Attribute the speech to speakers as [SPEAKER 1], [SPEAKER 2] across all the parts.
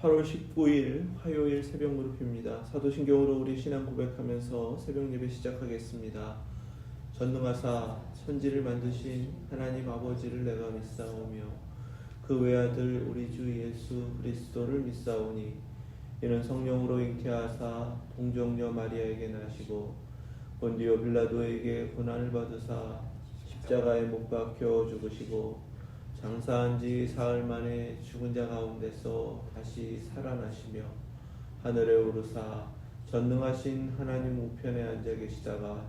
[SPEAKER 1] 8월 19일 화요일 새벽 무릎입니다. 사도신경으로 우리 신앙 고백하면서 새벽 예배 시작하겠습니다. 전능하사 천지를 만드신 하나님 아버지를 내가 믿사오며 그 외아들 우리 주 예수 그리스도를 믿사오니 이는 성령으로 잉태하사 동정녀 마리아에게 나시고 본디오 빌라도에게 고난을 받으사 십자가에 못 박혀 죽으시고 장사한 지 사흘 만에 죽은 자 가운데서 다시 살아나시며 하늘에 오르사 전능하신 하나님 우편에 앉아 계시다가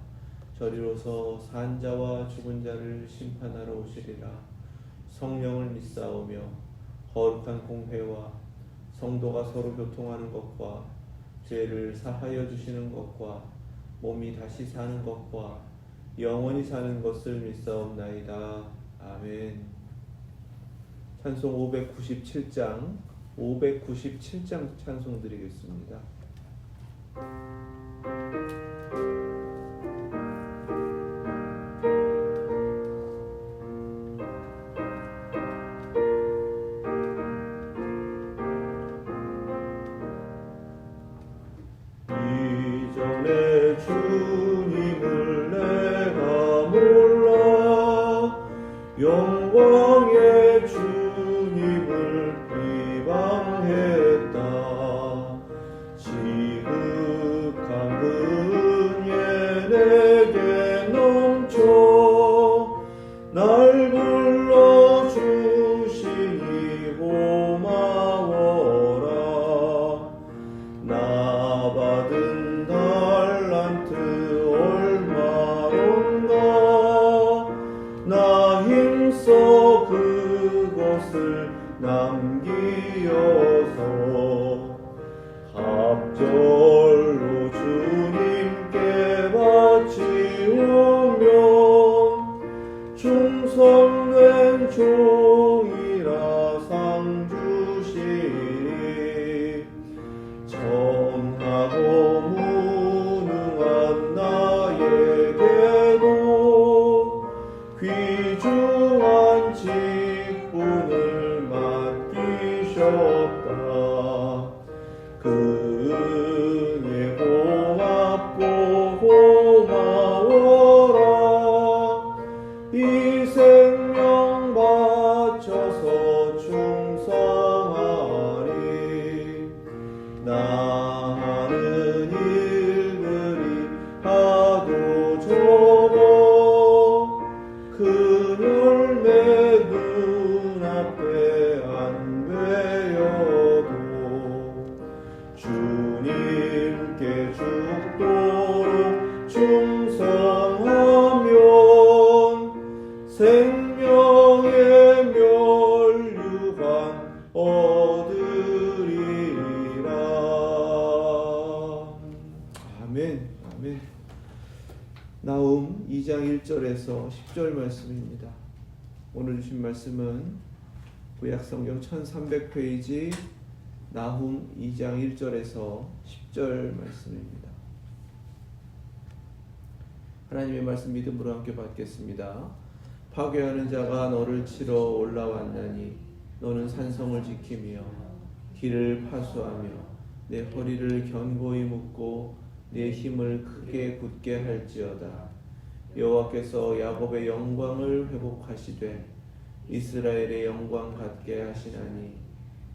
[SPEAKER 1] 저리로서 산 자와 죽은 자를 심판하러 오시리라. 성령을 믿사오며 거룩한 공회와 성도가 서로 교통하는 것과 죄를 사하여 주시는 것과 몸이 다시 사는 것과 영원히 사는 것을 믿사옵나이다. 아멘. 찬송 597장 찬송 드리겠습니다. 이전에 주님을 내가 몰라 영광의 주님을 비방했다. 지극한 은혜 내게 넘쳐 날 불러주시니 고마워라. 나 받은 달란트 얼마론가 나 힘써 그것을 남기어서 합절로 주님께 바치우면 충성된 종이라 상 주시리. 전하고 무능한 나에게도 귀중한 직분을 맡기셨다. 그 은혜 고맙고 고마워라. 이 생명 바쳐서 충성하리. 나 하는 일들이 하도 적어 큰 열매 눈앞에 안 되어도 주님께 죽도록 충성하면 생명의 면류관 얻으리라. 아멘. 아멘. 나훔 2장 1절에서 10절 말씀입니다. 오늘 주신 말씀은 구약성경 1300페이지 나훔 2장 1절에서 10절 말씀입니다. 하나님의 말씀 믿음으로 함께 받겠습니다. 파괴하는 자가 너를 치러 올라왔나니 너는 산성을 지키며 길을 파수하며 내 허리를 견고히 묶고 내 힘을 크게 굳게 할지어다. 여호와께서 야곱의 영광을 회복하시되 이스라엘의 영광 갖게 하시나니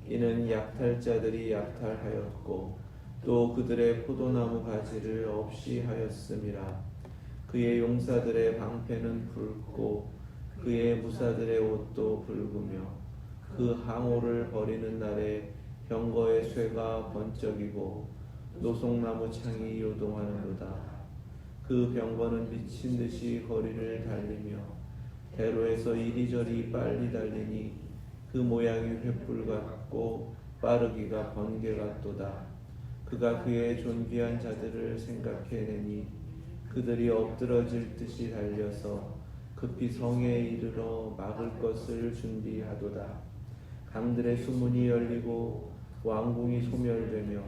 [SPEAKER 1] 이는 약탈자들이 약탈하였고 또 그들의 포도나무 가지를 없이 하였음이라. 그의 용사들의 방패는 붉고 그의 무사들의 옷도 붉으며 그 항오를 버리는 날에 병거의 쇠가 번쩍이고 노송나무 창이 요동하는도다. 그 병거는 미친 듯이 거리를 달리며 대로에서 이리저리 빨리 달리니 그 모양이 횃불 같고 빠르기가 번개 같도다. 그가 그의 존귀한 자들을 생각해내니 그들이 엎드러질 듯이 달려서 급히 성에 이르러 막을 것을 준비하도다. 강들의 수문이 열리고 왕궁이 소멸되며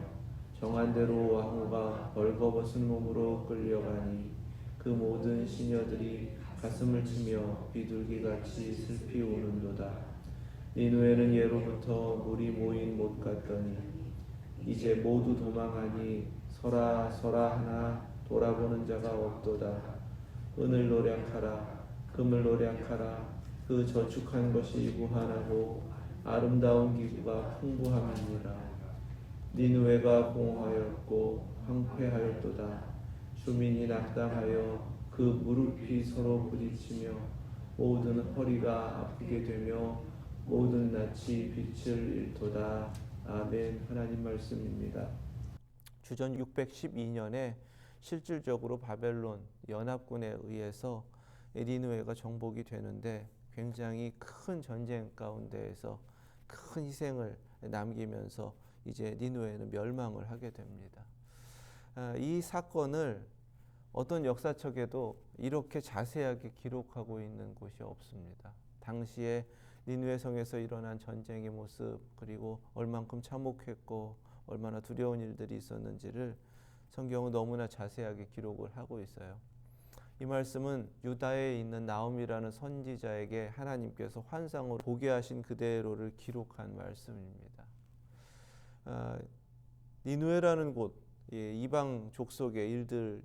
[SPEAKER 1] 정한 대로 왕후가 벌거벗은 몸으로 끌려가니 그 모든 시녀들이 가슴을 치며 비둘기같이 슬피 우는도다. 니누에는 예로부터 물이 모인 못 같더니 이제 모두 도망하니 서라 서라 하나 돌아보는 자가 없도다. 은을 노력하라 금을 노력하라 그 저축한 것이 무한하고 아름다운 기구가 풍부함이니라. 니누에가 공허하였고 황폐하였도다. 주민이 낙담하여 그 무릎이 서로 부딪히며 모든 허리가 아프게 되며 모든 낯이 빛을 잃도다. 아멘. 하나님 말씀입니다. 주전 612년에 실질적으로 바벨론 연합군에 의해서 니느웨가 정복이 되는데 굉장히 큰 전쟁 가운데에서 큰 희생을 남기면서 이제 니느웨는 멸망을 하게 됩니다. 이 사건을 어떤 역사책에도 이렇게 자세하게 기록하고 있는 곳이 없습니다. 당시에 니느웨 성에서 일어난 전쟁의 모습, 그리고 얼만큼 참혹했고 얼마나 두려운 일들이 있었는지를 성경은 너무나 자세하게 기록을 하고 있어요. 이 말씀은 유다에 있는 나홈이라는 선지자에게 하나님께서 환상으로 보게 하신 그대로를 기록한 말씀입니다. 니느웨라는 곳, 이방 족속의 일들,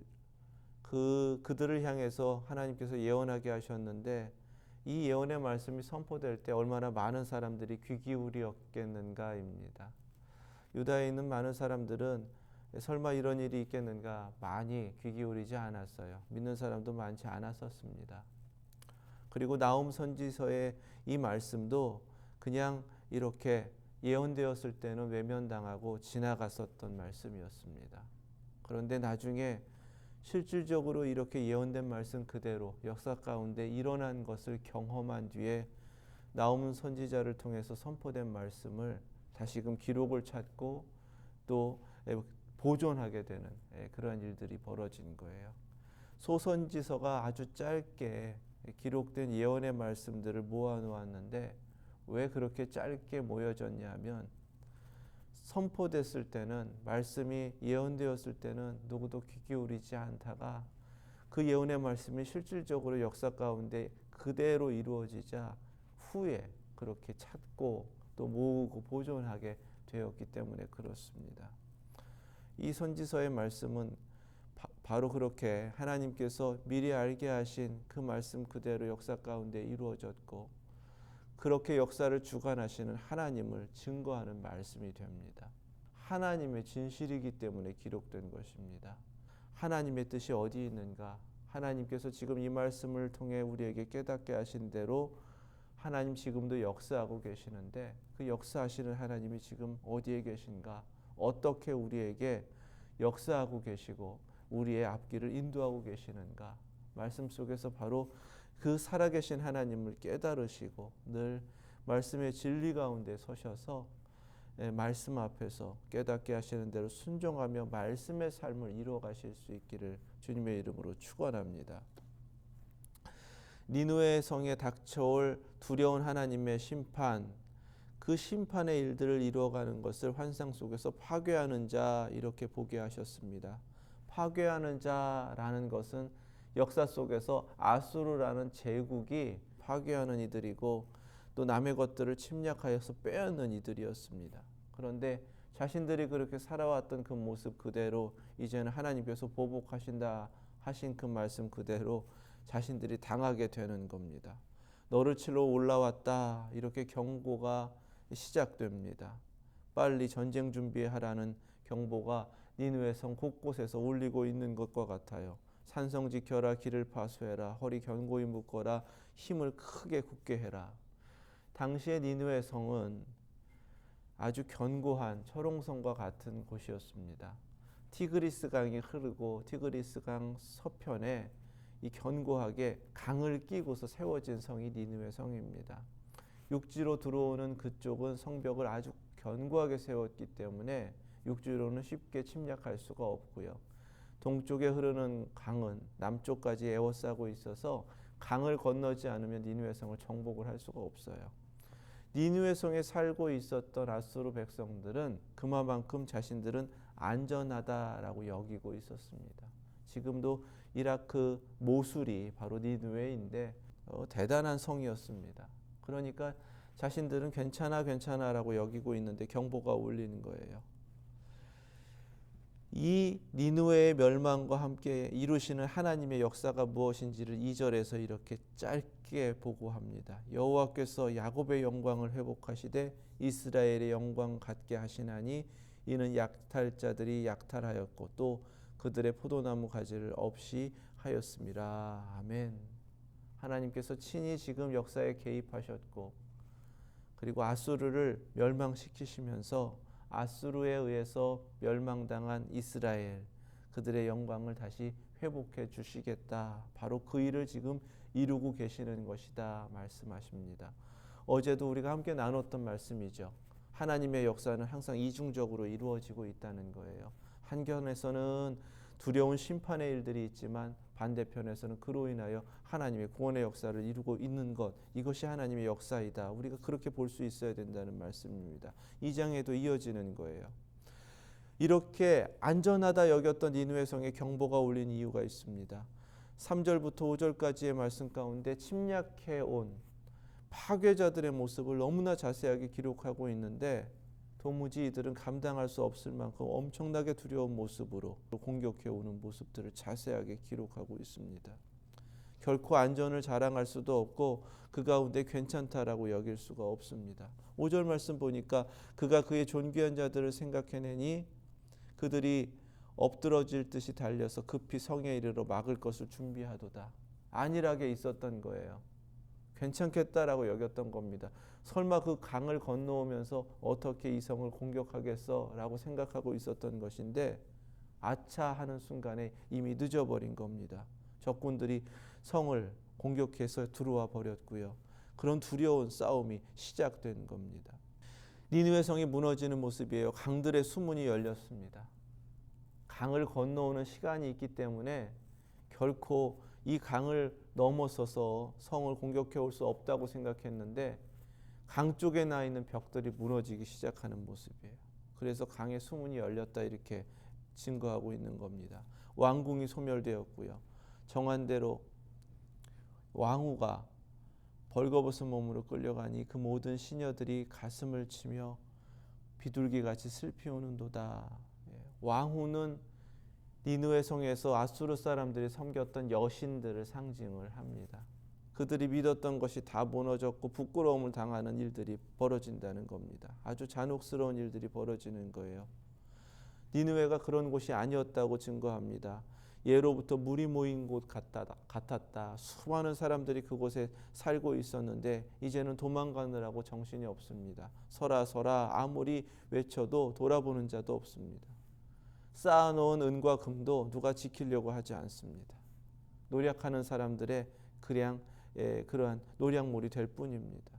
[SPEAKER 1] 그들을 향해서 하나님께서 예언하게 하셨는데 이 예언의 말씀이 선포될 때 얼마나 많은 사람들이 귀 기울였겠는가입니다. 유다에 있는 많은 사람들은 설마 이런 일이 있겠는가 많이 귀 기울이지 않았어요. 믿는 사람도 많지 않았었습니다. 그리고 나홈 선지서의 이 말씀도 그냥 이렇게 예언되었을 때는 외면당하고 지나갔었던 말씀이었습니다. 그런데 나중에 실질적으로 이렇게 예언된 말씀 그대로 역사 가운데 일어난 것을 경험한 뒤에 나홈 선지자를 통해서 선포된 말씀을 다시금 기록을 찾고 또 보존하게 되는 그런 일들이 벌어진 거예요. 소선지서가 아주 짧게 기록된 예언의 말씀들을 모아놓았는데 왜 그렇게 짧게 모여졌냐 하면 선포됐을 때는, 말씀이 예언되었을 때는 누구도 귀 기울이지 않다가 그 예언의 말씀이 실질적으로 역사 가운데 그대로 이루어지자 후에 그렇게 찾고 또 모으고 보존하게 되었기 때문에 그렇습니다. 이 선지서의 말씀은 바로 그렇게 하나님께서 미리 알게 하신 그 말씀 그대로 역사 가운데 이루어졌고 그렇게 역사를 주관하시는 하나님을 증거하는 말씀이 됩니다. 하나님의 진실이기 때문에 기록된 것입니다. 하나님의 뜻이 어디 있는가? 하나님께서 지금 이 말씀을 통해 우리에게 깨닫게 하신 대로 하나님 지금도 역사하고 계시는데 그 역사하시는 하나님이 지금 어디에 계신가? 어떻게 우리에게 역사하고 계시고 우리의 앞길을 인도하고 계시는가? 말씀 속에서 바로 그 살아계신 하나님을 깨달으시고 늘 말씀의 진리 가운데 서셔서 말씀 앞에서 깨닫게 하시는 대로 순종하며 말씀의 삶을 이루어가실 수 있기를 주님의 이름으로 축원합니다. 니느웨 성에 닥쳐올 두려운 하나님의 심판, 그 심판의 일들을 이루어가는 것을 환상 속에서 파괴하는 자 이렇게 보게 하셨습니다. 파괴하는 자라는 것은 역사 속에서 아수르라는 제국이 파괴하는 이들이고 또 남의 것들을 침략하여서 빼앗는 이들이었습니다. 그런데 자신들이 그렇게 살아왔던 그 모습 그대로 이제는 하나님께서 보복하신다 하신 그 말씀 그대로 자신들이 당하게 되는 겁니다. 너를 치러 올라왔다 이렇게 경고가 시작됩니다. 빨리 전쟁 준비하라는 경보가 니느웨 성 곳곳에서 울리고 있는 것과 같아요. 산성 지켜라, 길을 파수해라, 허리 견고히 묶어라, 힘을 크게 굳게 해라. 당시의 니느웨 성은 아주 견고한 철옹성과 같은 곳이었습니다. 티그리스 강이 흐르고 티그리스 강 서편에 이 견고하게 강을 끼고서 세워진 성이 니느웨 성입니다. 육지로 들어오는 그쪽은 성벽을 아주 견고하게 세웠기 때문에 육지로는 쉽게 침략할 수가 없고요. 동쪽에 흐르는 강은 남쪽까지 에워싸고 있어서 강을 건너지 않으면 니느웨 성을 정복을 할 수가 없어요. 니느웨 성에 살고 있었던 아수르 백성들은 그만큼 자신들은 안전하다라고 여기고 있었습니다. 지금도 이라크 모술이 바로 니느웨인데 대단한 성이었습니다. 그러니까 자신들은 괜찮아라고 여기고 있는데 경보가 울리는 거예요. 이 니느웨의 멸망과 함께 이루시는 하나님의 역사가 무엇인지를 2절에서 이렇게 짧게 보고합니다. 여호와께서 야곱의 영광을 회복하시되 이스라엘의 영광 갖게 하시나니 이는 약탈자들이 약탈하였고 또 그들의 포도나무 가지를 없이 하였음이라. 아멘. 하나님께서 친히 지금 역사에 개입하셨고 그리고 아수르를 멸망시키시면서 아수르에 의해서 멸망당한 이스라엘 그들의 영광을 다시 회복해 주시겠다. 바로 그 일을 지금 이루고 계시는 것이다 말씀하십니다. 어제도 우리가 함께 나눴던 말씀이죠. 하나님의 역사는 항상 이중적으로 이루어지고 있다는 거예요. 한편에서는 두려운 심판의 일들이 있지만 반대편에서는 그로 인하여 하나님의 구원의 역사를 이루고 있는 것, 이것이 하나님의 역사이다. 우리가 그렇게 볼 수 있어야 된다는 말씀입니다. 2장에도 이어지는 거예요. 이렇게 안전하다 여겼던 니느웨 성에 경보가 울린 이유가 있습니다. 3절부터 5절까지의 말씀 가운데 침략해온 파괴자들의 모습을 너무나 자세하게 기록하고 있는데 도무지 이들은 감당할 수 없을 만큼 엄청나게 두려운 모습으로 공격해오는 모습들을 자세하게 기록하고 있습니다. 결코 안전을 자랑할 수도 없고 그 가운데 괜찮다라고 여길 수가 없습니다. 5절 말씀 보니까 그가 그의 존귀한 자들을 생각해내니 그들이 엎드러질 듯이 달려서 급히 성에 이르러 막을 것을 준비하도다. 안일하게 있었던 거예요. 괜찮겠다라고 여겼던 겁니다. 설마 그 강을 건너오면서 어떻게 이 성을 공격하겠어라고 생각하고 있었던 것인데 아차 하는 순간에 이미 늦어버린 겁니다. 적군들이 성을 공격해서 들어와 버렸고요. 그런 두려운 싸움이 시작된 겁니다. 니느웨 성이 무너지는 모습이에요. 강들의 수문이 열렸습니다. 강을 건너오는 시간이 있기 때문에 결코 이 강을 넘어서서 성을 공격해 올 수 없다고 생각했는데 강 쪽에 나 있는 벽들이 무너지기 시작하는 모습이에요. 그래서 강의 수문이 열렸다 이렇게 증거하고 있는 겁니다. 왕궁이 소멸되었고요. 정한대로 왕후가 벌거벗은 몸으로 끌려가니 그 모든 시녀들이 가슴을 치며 비둘기같이 슬피 우는도다. 왕후는 니느웨 성에서 아수르 사람들이 섬겼던 여신들을 상징을 합니다. 그들이 믿었던 것이 다 무너졌고 부끄러움을 당하는 일들이 벌어진다는 겁니다. 아주 잔혹스러운 일들이 벌어지는 거예요. 니느웨가 그런 곳이 아니었다고 증거합니다. 예로부터 물이 모인 곳 같았다. 수많은 사람들이 그곳에 살고 있었는데 이제는 도망가느라고 정신이 없습니다. 서라 서라 아무리 외쳐도 돌아보는 자도 없습니다. 쌓아놓은 은과 금도 누가 지키려고 하지 않습니다. 노력하는 사람들의 그러한 노략물이 될 뿐입니다.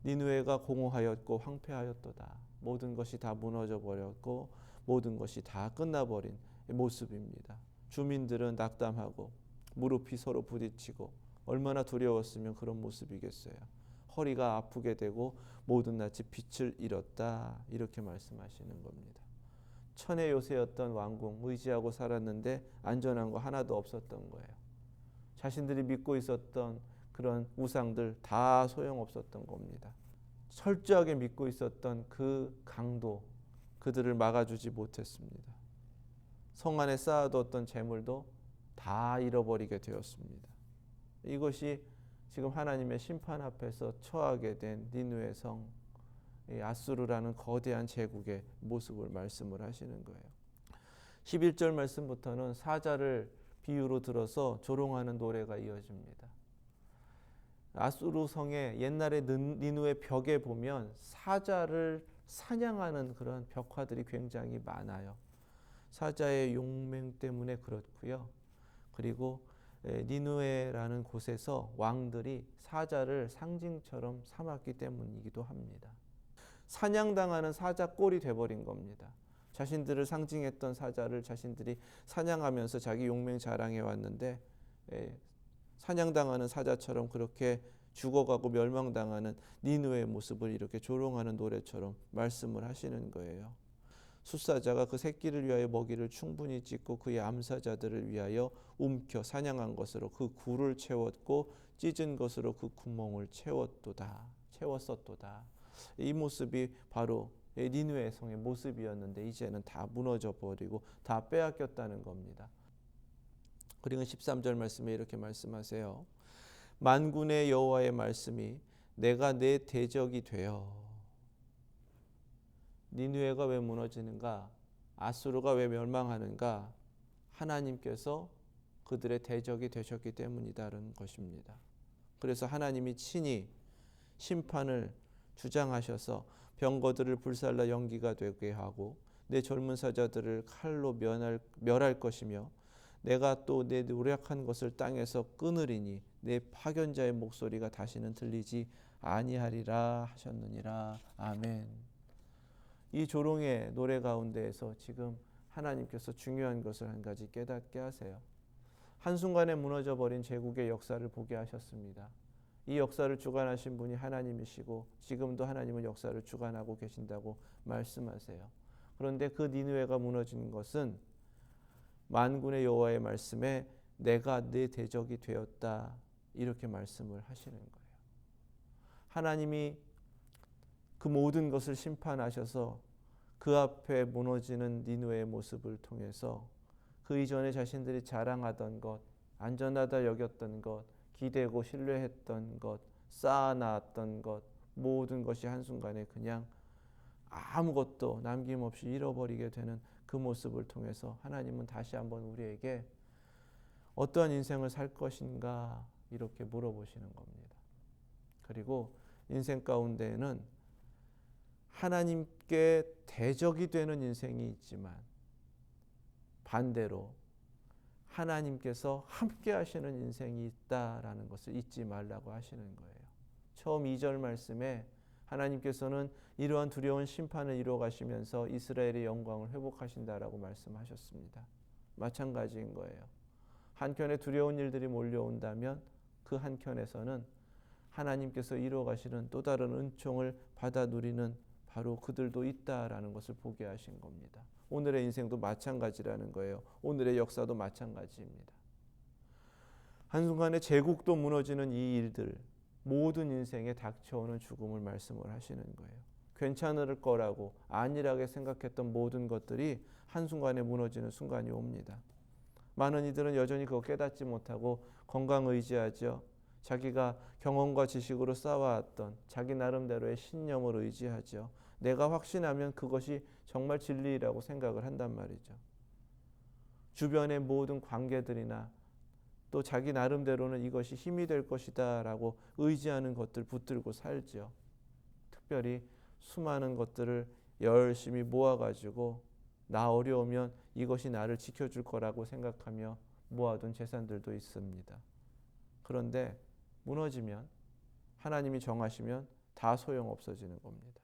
[SPEAKER 1] 니느웨가 공허하였고 황폐하였도다. 모든 것이 다 무너져 버렸고 모든 것이 다 끝나버린 모습입니다. 주민들은 낙담하고 무릎이 서로 부딪히고 얼마나 두려웠으면 그런 모습이겠어요. 허리가 아프게 되고 모든 낯이 빛을 잃었다 이렇게 말씀하시는 겁니다. 천의 요새였던 왕궁 의지하고 살았는데 안전한 거 하나도 없었던 거예요. 자신들이 믿고 있었던 그런 우상들 다 소용없었던 겁니다. 철저하게 믿고 있었던 그 강도 그들을 막아주지 못했습니다. 성 안에 쌓아두었던 재물도 다 잃어버리게 되었습니다. 이것이 지금 하나님의 심판 앞에서 처하게 된 니느웨 성 아수르라는 거대한 제국의 모습을 말씀을 하시는 거예요. 11절 말씀부터는 사자를 비유로 들어서 조롱하는 노래가 이어집니다. 아수르 성의 옛날에 니느웨 벽에 보면 사자를 사냥하는 그런 벽화들이 굉장히 많아요. 사자의 용맹 때문에 그렇고요. 그리고 니느웨라는 곳에서 왕들이 사자를 상징처럼 삼았기 때문이기도 합니다. 사냥당하는 사자 꼴이 돼버린 겁니다. 자신들을 상징했던 사자를 자신들이 사냥하면서 자기 용맹 자랑해 왔는데 사냥당하는 사자처럼 그렇게 죽어가고 멸망당하는 니느웨의 모습을 이렇게 조롱하는 노래처럼 말씀을 하시는 거예요. 숫사자가 그 새끼를 위하여 먹이를 충분히 찢고 그의 암사자들을 위하여 움켜 사냥한 것으로 그 굴을 채웠고 찢은 것으로 그 구멍을 채웠도다. 채웠었도다. 이 모습이 바로 니느웨 성의 모습이었는데 이제는 다 무너져 버리고 다 빼앗겼다는 겁니다. 그리고 13절 말씀에 이렇게 말씀하세요. 만군의 여호와의 말씀이 내가 내 대적이 되어. 니느웨가 왜 무너지는가? 아수르가 왜 멸망하는가? 하나님께서 그들의 대적이 되셨기 때문이다라는 것입니다. 그래서 하나님이 친히 심판을 주장하셔서 병거들을 불살라 연기가 되게 하고 내 젊은 사자들을 칼로 멸할 것이며 내가 또 내 노력한 것을 땅에서 끊으리니 내 파견자의 목소리가 다시는 들리지 아니하리라 하셨느니라. 아멘. 이 조롱의 노래 가운데에서 지금 하나님께서 중요한 것을 한 가지 깨닫게 하세요. 한순간에 무너져버린 제국의 역사를 보게 하셨습니다. 이 역사를 주관하신 분이 하나님이시고 지금도 하나님은 역사를 주관하고 계신다고 말씀하세요. 그런데 그 니느웨가 무너진 것은 만군의 여호와의 말씀에 내가 내 대적이 되었다 이렇게 말씀을 하시는 거예요. 하나님이 그 모든 것을 심판하셔서 그 앞에 무너지는 니느웨의 모습을 통해서 그 이전에 자신들이 자랑하던 것, 안전하다 여겼던 것, 기대고 신뢰했던 것, 쌓아놨던 것, 모든 것이 한순간에 그냥 아무것도 남김없이 잃어버리게 되는 그 모습을 통해서 하나님은 다시 한번 우리에게 어떠한 인생을 살 것인가 이렇게 물어보시는 겁니다. 그리고 인생 가운데에는 하나님께 대적이 되는 인생이 있지만 반대로 하나님께서 함께 하시는 인생이 있다라는 것을 잊지 말라고 하시는 거예요. 처음 2절 말씀에 하나님께서는 이러한 두려운 심판을 이루어 가시면서 이스라엘의 영광을 회복하신다라고 말씀하셨습니다. 마찬가지인 거예요. 한켠에 두려운 일들이 몰려온다면 그 한켠에서는 하나님께서 이루어 가시는 또 다른 은총을 받아 누리는 바로 그들도 있다라는 것을 보게 하신 겁니다. 오늘의 인생도 마찬가지라는 거예요. 오늘의 역사도 마찬가지입니다. 한순간에 제국도 무너지는 이 일들, 모든 인생에 닥쳐오는 죽음을 말씀을 하시는 거예요. 괜찮을 거라고 안일하게 생각했던 모든 것들이 한순간에 무너지는 순간이 옵니다. 많은 이들은 여전히 그거 깨닫지 못하고 건강 의지하죠. 자기가 경험과 지식으로 쌓아왔던 자기 나름대로의 신념을 의지하죠. 내가 확신하면 그것이 정말 진리라고 생각을 한단 말이죠. 주변의 모든 관계들이나 또 자기 나름대로는 이것이 힘이 될 것이다 라고 의지하는 것들 붙들고 살죠. 특별히 수많은 것들을 열심히 모아가지고 나 어려우면 이것이 나를 지켜줄 거라고 생각하며 모아둔 재산들도 있습니다. 그런데 무너지면 하나님이 정하시면 다 소용없어지는 겁니다.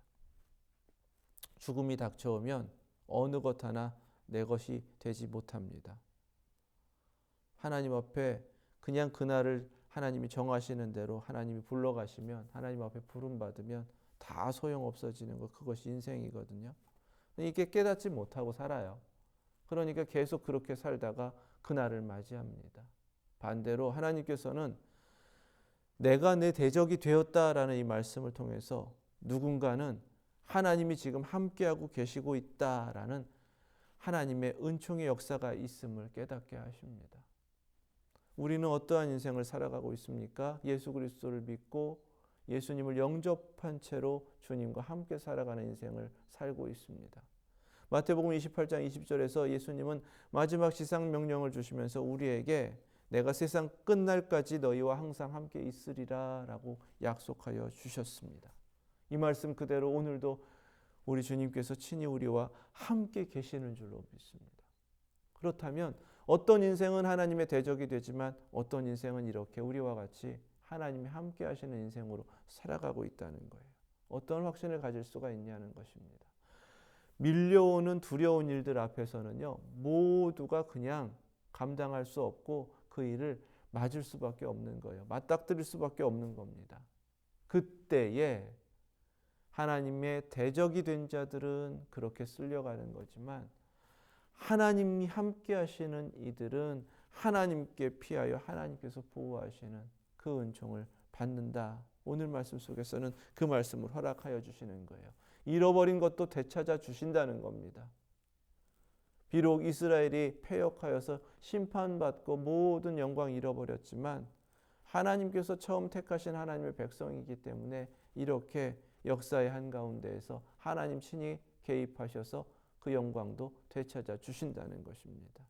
[SPEAKER 1] 죽음이 닥쳐오면 어느 것 하나 내 것이 되지 못합니다. 하나님 앞에 그냥 그날을 하나님이 정하시는 대로 하나님이 불러가시면 하나님 앞에 부름받으면 다 소용없어지는 것, 그것이 인생이거든요. 이게 깨닫지 못하고 살아요. 그러니까 계속 그렇게 살다가 그날을 맞이합니다. 반대로 하나님께서는 내가 내 대적이 되었다라는 이 말씀을 통해서 누군가는 하나님이 지금 함께하고 계시고 있다라는 하나님의 은총의 역사가 있음을 깨닫게 하십니다. 우리는 어떠한 인생을 살아가고 있습니까? 예수 그리스도를 믿고 예수님을 영접한 채로 주님과 함께 살아가는 인생을 살고 있습니다. 마태복음 28장 20절에서 예수님은 마지막 지상 명령을 주시면서 우리에게 내가 세상 끝날까지 너희와 항상 함께 있으리라 라고 약속하여 주셨습니다. 이 말씀 그대로 오늘도 우리 주님께서 친히 우리와 함께 계시는 줄로 믿습니다. 그렇다면 어떤 인생은 하나님의 대적이 되지만 어떤 인생은 이렇게 우리와 같이 하나님이 함께 하시는 인생으로 살아가고 있다는 거예요. 어떤 확신을 가질 수가 있냐는 것입니다. 밀려오는 두려운 일들 앞에서는요, 모두가 그냥 감당할 수 없고 그 일을 맞을 수밖에 없는 거예요. 맞닥뜨릴 수밖에 없는 겁니다. 그때에 하나님의 대적이 된 자들은 그렇게 쓸려가는 거지만 하나님이 함께 하시는 이들은 하나님께 피하여 하나님께서 보호하시는 그 은총을 받는다 오늘 말씀 속에서는 그 말씀을 허락하여 주시는 거예요. 잃어버린 것도 되찾아 주신다는 겁니다. 비록 이스라엘이 패역하여서 심판받고 모든 영광 잃어버렸지만 하나님께서 처음 택하신 하나님의 백성이기 때문에 이렇게 역사의 한가운데에서 하나님 친히 개입하셔서 그 영광도 되찾아 주신다는 것입니다.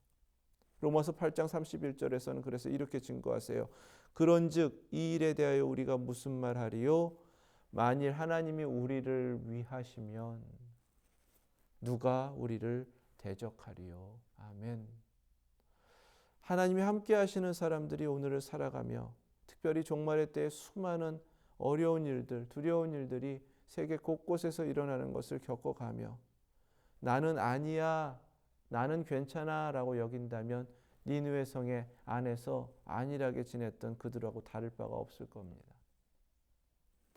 [SPEAKER 1] 로마서 8장 31절에서는 그래서 이렇게 증거하세요. 그런즉 이 일에 대하여 우리가 무슨 말하리요? 만일 하나님이 우리를 위하시면 누가 우리를 대적하리요? 아멘. 하나님이 함께 하시는 사람들이 오늘을 살아가며 특별히 종말의 때에 수많은 어려운 일들, 두려운 일들이 세계 곳곳에서 일어나는 것을 겪어가며 나는 아니야, 나는 괜찮아 라고 여긴다면 니느웨 성의 안에서 안일하게 지냈던 그들하고 다를 바가 없을 겁니다.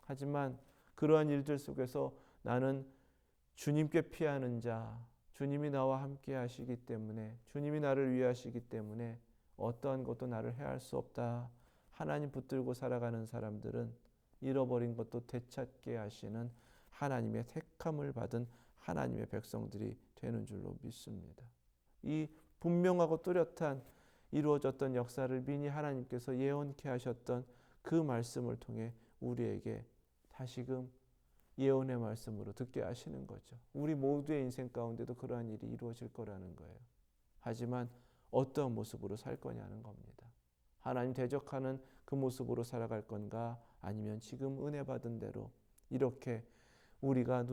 [SPEAKER 1] 하지만 그러한 일들 속에서 나는 주님께 피하는 자, 주님이 나와 함께 하시기 때문에, 주님이 나를 위하시기 때문에 어떠한 것도 나를 해할 수 없다. 하나님 붙들고 살아가는 사람들은 잃어버린 것도 되찾게 하시는 하나님의 택함을 받은 하나님의 백성들이 되는 줄로 믿습니다. 이 분명하고 뚜렷한 이루어졌던 역사를 미리 하나님께서 예언케 하셨던 그 말씀을 통해 우리에게 다시금 예언의 말씀으로 듣게 하시는 거죠. 우리 모두의 인생 가운데도 그러한 일이 이루어질 거라는 거예요. 하지만 어떠한 모습으로 살 거냐는 겁니다. 하나님 대적하는 그 모습으로 살아갈 건가, 아니면 지금 은혜 받은 대로 이렇게 우리가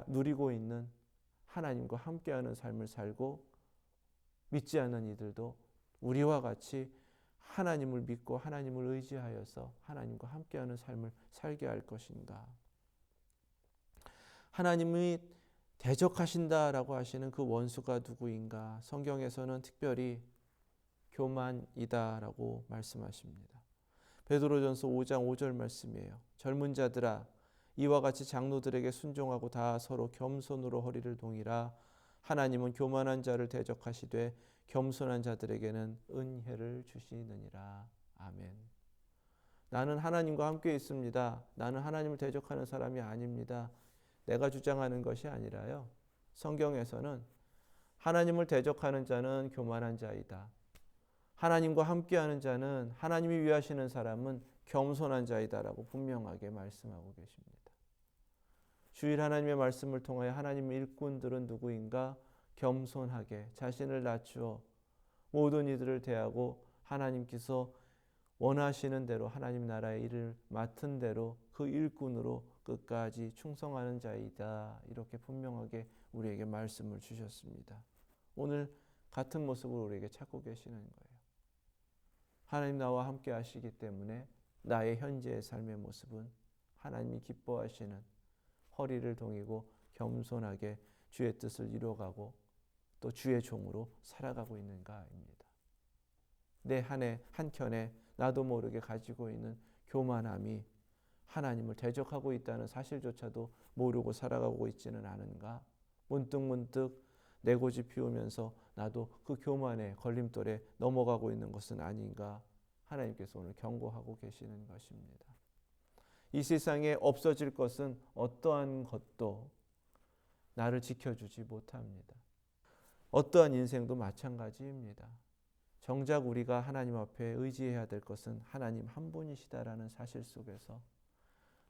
[SPEAKER 1] 누리고 있는 하나님과 함께하는 삶을 살고, 믿지 않는 이들도 우리와 같이 하나님을 믿고 하나님을 의지하여서 하나님과 함께하는 삶을 살게 할 것인가. 하나님이 대적하신다라고 하시는 그 원수가 누구인가? 성경에서는 특별히 교만이다라고 말씀하십니다. 베드로전서 5장 5절 말씀이에요. 젊은 자들아, 이와 같이 장로들에게 순종하고 다 서로 겸손으로 허리를 동이라. 하나님은 교만한 자를 대적하시되 겸손한 자들에게는 은혜를 주시느니라. 아멘. 나는 하나님과 함께 있습니다. 나는 하나님을 대적하는 사람이 아닙니다. 내가 주장하는 것이 아니라요. 성경에서는 하나님을 대적하는 자는 교만한 자이다. 하나님과 함께하는 자는, 하나님이 위하시는 사람은 겸손한 자이다라고 분명하게 말씀하고 계십니다. 주일 하나님의 말씀을 통하여 하나님의 일꾼들은 누구인가? 겸손하게 자신을 낮추어 모든 이들을 대하고 하나님께서 원하시는 대로 하나님 나라의 일을 맡은 대로 그 일꾼으로 끝까지 충성하는 자이다. 이렇게 분명하게 우리에게 말씀을 주셨습니다. 오늘 같은 모습을 우리에게 찾고 계시는 거예요. 하나님 나와 함께 하시기 때문에 나의 현재의 삶의 모습은 하나님이 기뻐하시는 허리를 동이고 겸손하게 주의 뜻을 이루어가고 또 주의 종으로 살아가고 있는가입니다. 내 한켠에 나도 모르게 가지고 있는 교만함이 하나님을 대적하고 있다는 사실조차도 모르고 살아가고 있지는 않은가? 문득문득 내 고집 피우면서 나도 그 교만의 걸림돌에 넘어가고 있는 것은 아닌가? 하나님께서 오늘 경고하고 계시는 것입니다. 이 세상에 없어질 것은 어떠한 것도 나를 지켜주지 못합니다. 어떠한 인생도 마찬가지입니다. 정작 우리가 하나님 앞에 의지해야 될 것은 하나님 한 분이시다라는 사실 속에서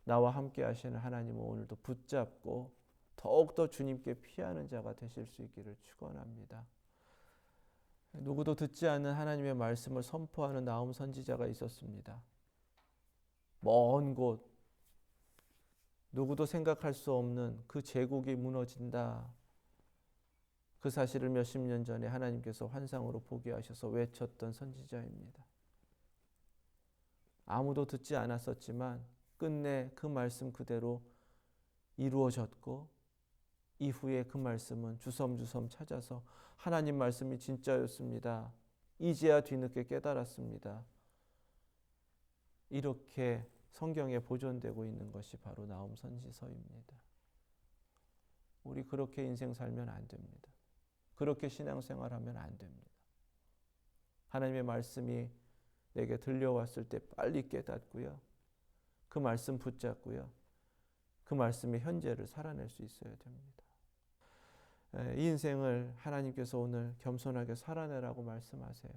[SPEAKER 1] 나와 함께 하시는 하나님을 오늘도 붙잡고 더욱더 주님께 피하는 자가 되실 수 있기를 축원합니다. 누구도 듣지 않는 하나님의 말씀을 선포하는 나홈 선지자가 있었습니다. 먼 곳, 누구도 생각할 수 없는 그 제국이 무너진다. 그 사실을 몇십 년 전에 하나님께서 환상으로 보게 하셔서 외쳤던 선지자입니다. 아무도 듣지 않았었지만 끝내 그 말씀 그대로 이루어졌고, 이후에 그 말씀은 주섬주섬 찾아서 하나님 말씀이 진짜였습니다. 이제야 뒤늦게 깨달았습니다. 이렇게 성경에 보존되고 있는 것이 바로 나홈 선지서입니다. 우리 그렇게 인생 살면 안 됩니다. 그렇게 신앙생활하면 안 됩니다. 하나님의 말씀이 내게 들려왔을 때 빨리 깨닫고요. 그 말씀 붙잡고요. 그 말씀의 현재를 살아낼 수 있어야 됩니다. 이 인생을 하나님께서 오늘 겸손하게 살아내라고 말씀하세요.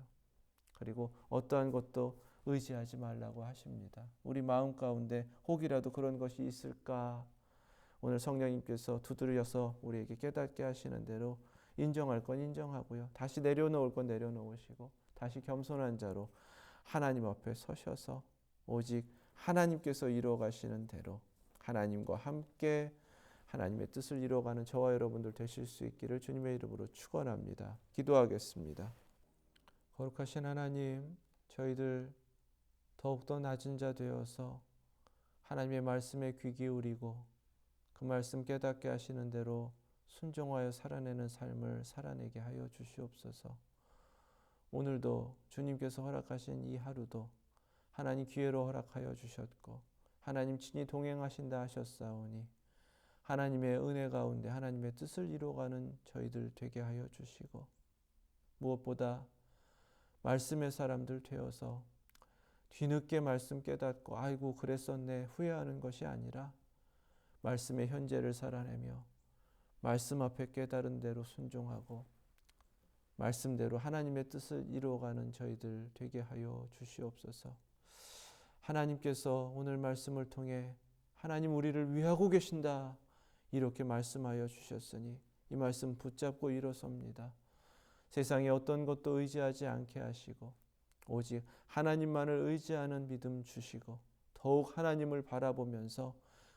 [SPEAKER 1] 그리고 어떠한 것도 의지하지 말라고 하십니다. 우리 마음 가운데 혹이라도 그런 것이 있을까? 오늘 성령님께서 두드려서 우리에게 깨닫게 하시는 대로 인정할 건 인정하고요. 다시 내려놓을 건 내려놓으시고 다시 겸손한 자로 하나님 앞에 서셔서 오직 하나님께서 이루어가시는 대로 하나님과 함께 하나님의 뜻을 이루어가는 저와 여러분들 되실 수 있기를 주님의 이름으로 축원합니다. 기도하겠습니다. 거룩하신 하나님, 저희들 더욱더 낮은 자 되어서 하나님의 말씀에 귀 기울이고 그 말씀 깨닫게 하시는 대로 순종하여 살아내는 삶을 살아내게 하여 주시옵소서. 오늘도 주님께서 허락하신 이 하루도 하나님 기회로 허락하여 주셨고 하나님 친히 동행하신다 하셨사오니 하나님의 은혜 가운데 하나님의 뜻을 이루어가는 저희들 되게 하여 주시고 무엇보다 말씀의 사람들 되어서 뒤늦게 말씀 깨닫고 아이고 그랬었네 후회하는 것이 아니라 말씀의 현재를 살아내며 말씀 앞에 깨달은 대로 순종하고 말씀대로 하나님의 뜻을 이루어가는 저희들 되게 하여 주시옵소서. 하나님께서 오늘 말씀을 통해 하나님 우리를 위하고 계신다 이렇게 말씀하여 주셨으니 이 말씀 붙잡고 일어섭니다. 세상에 어떤 것도 의지하지 않게 하시고 오직 하나님만을 의지하는 믿음 주시고 더욱 하나님을 바라보면서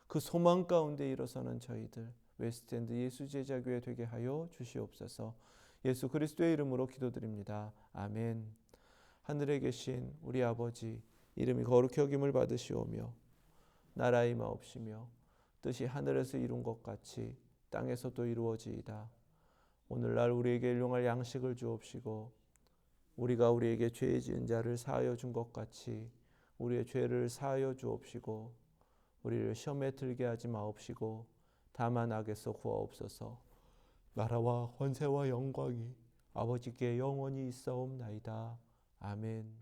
[SPEAKER 1] 그 소망 가운데 일어서는 저희들 웨스트엔드 예수제자교회 되게 하여 주시옵소서. 예수 그리스도의 이름으로 기도드립니다. 아멘. 하늘에 계신 우리 아버지 이름이 거룩히 여김을 받으시오며 나라의 마옵시며 뜻이 하늘에서 이룬 것 같이 땅에서도 이루어지이다. 오늘날 우리에게 일용할 양식을 주옵시고 우리가 우리에게 죄 지은 자를 사하여 준 것 같이 우리의 죄를 사하여 주옵시고 우리를 시험에 들게 하지 마옵시고 다만 악에서 구하옵소서. 나라와 권세와 영광이 아버지께 영원히 있사옵나이다. 아멘.